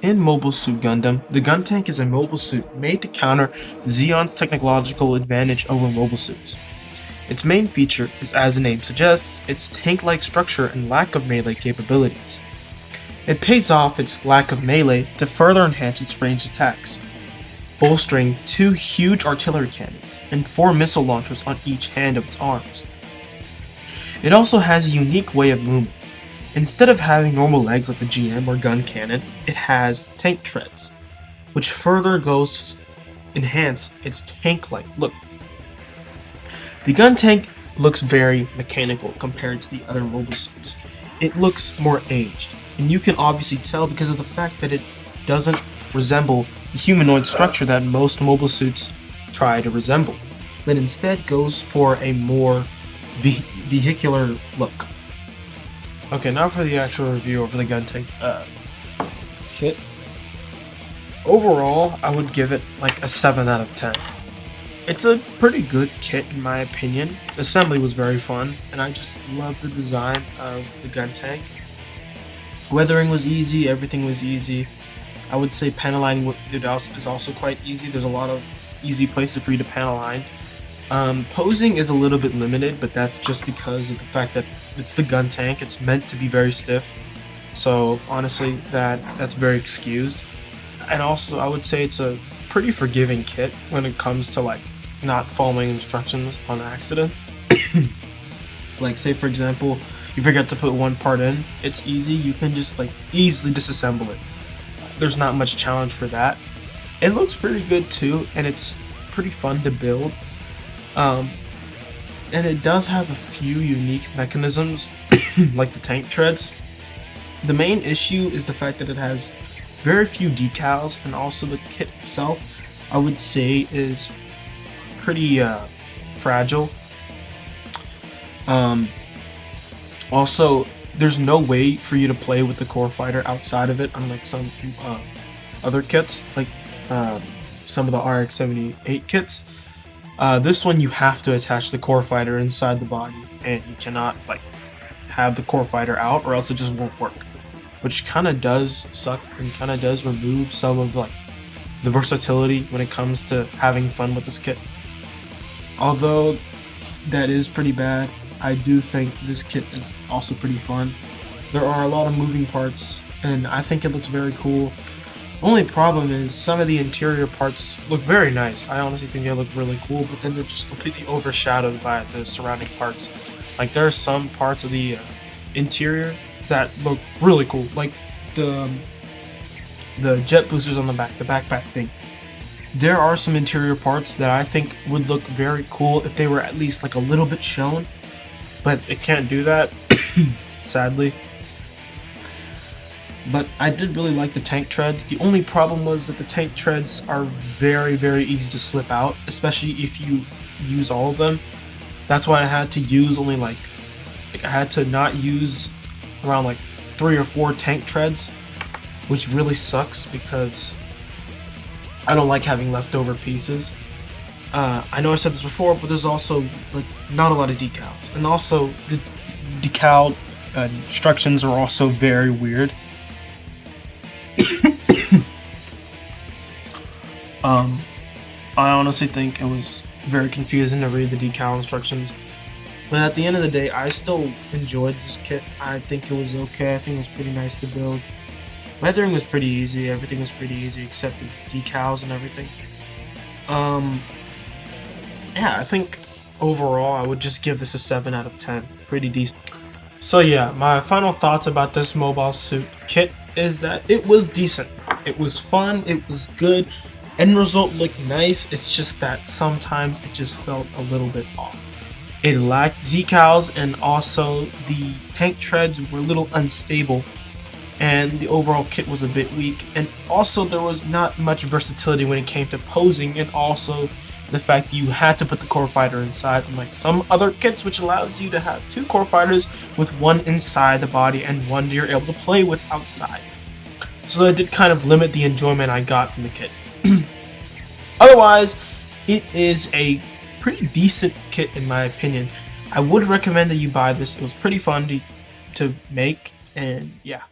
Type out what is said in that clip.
In Mobile Suit Gundam, the Guntank is a mobile suit made to counter Zeon's technological advantage over mobile suits. Its main feature is, as the name suggests, its tank-like structure and lack of melee capabilities. It pays off its lack of melee to further enhance its ranged attacks, bolstering 2 huge artillery cannons and 4 missile launchers on each hand of its arms. It also has a unique way of movement. Instead of having normal legs like the GM or gun cannon, it has tank treads, which further goes to enhance its tank-like look. The Guntank looks very mechanical compared to the other mobile suits. It looks more aged, and you can obviously tell because of the fact that it doesn't resemble the humanoid structure that most mobile suits try to resemble, but instead goes for a more vehicular look. Okay, now for the actual review of the Guntank kit. Overall, I would give it like a 7 out of 10. It's a pretty good kit in my opinion. The assembly was very fun, and I just love the design of the Guntank. Weathering was easy, everything was easy. I would say panel lining is also quite easy. There's a lot of easy places for you to panel line. Posing is a little bit limited, but that's just because of the fact that it's the Guntank. It's meant to be very stiff, so honestly, that's very excused. And also, I would say it's a pretty forgiving kit when it comes to like not following instructions on accident. Like, say for example, you forget to put one part in. It's easy. You can just like easily disassemble it. There's not much challenge for that. It looks pretty good too, and it's pretty fun to build. And it does have a few unique mechanisms, like the tank treads. The main issue is the fact that it has very few decals, and also the kit itself, I would say, is pretty fragile. Also, there's no way for you to play with the core fighter outside of it, unlike some other kits, like some of the RX-78 kits. This one you have to attach the core fighter inside the body, and you cannot like have the core fighter out, or else it just won't work. Which kind of does suck and kind of does remove some of like the versatility when it comes to having fun with this kit. Although that is pretty bad, I do think this kit is also pretty fun. There are a lot of moving parts, and I think it looks very cool. Only problem is some of the interior parts look very nice. I honestly think they look really cool, but then they're just completely overshadowed by the surrounding parts. Like, there are some parts of the interior that look really cool, like the jet boosters on the back, the backpack thing. There are some interior parts that I think would look very cool if they were at least like a little bit shown, but it can't do that, sadly. But I did really like the tank treads. The only problem was that the tank treads are very, very easy to slip out, especially if you use all of them. That's why I had to use only like I had to not use around like 3 or 4 tank treads, which really sucks because I don't like having leftover pieces. I know I said this before, but there's also like not a lot of decals, and also the decal instructions are also very weird. I honestly think it was very confusing to read the decal instructions. But at the end of the day, I still enjoyed this kit. I think it was okay. I think it was pretty nice to build. Weathering was pretty easy. Everything was pretty easy except the decals and everything. Yeah, I think overall I would just give this a 7 out of 10. Pretty decent. So yeah, my final thoughts about this mobile suit kit is that it was decent. It was fun. It was good. End result looked nice. It's just that sometimes it just felt a little bit off. It lacked decals, and also the tank treads were a little unstable, and the overall kit was a bit weak, and also there was not much versatility when it came to posing, and also the fact that you had to put the core fighter inside, unlike some other kits which allows you to have 2 core fighters with one inside the body and one you're able to play with outside. So it did kind of limit the enjoyment I got from the kit. Otherwise, it is a pretty decent kit in my opinion. I would recommend that you buy this. It was pretty fun to make, and yeah.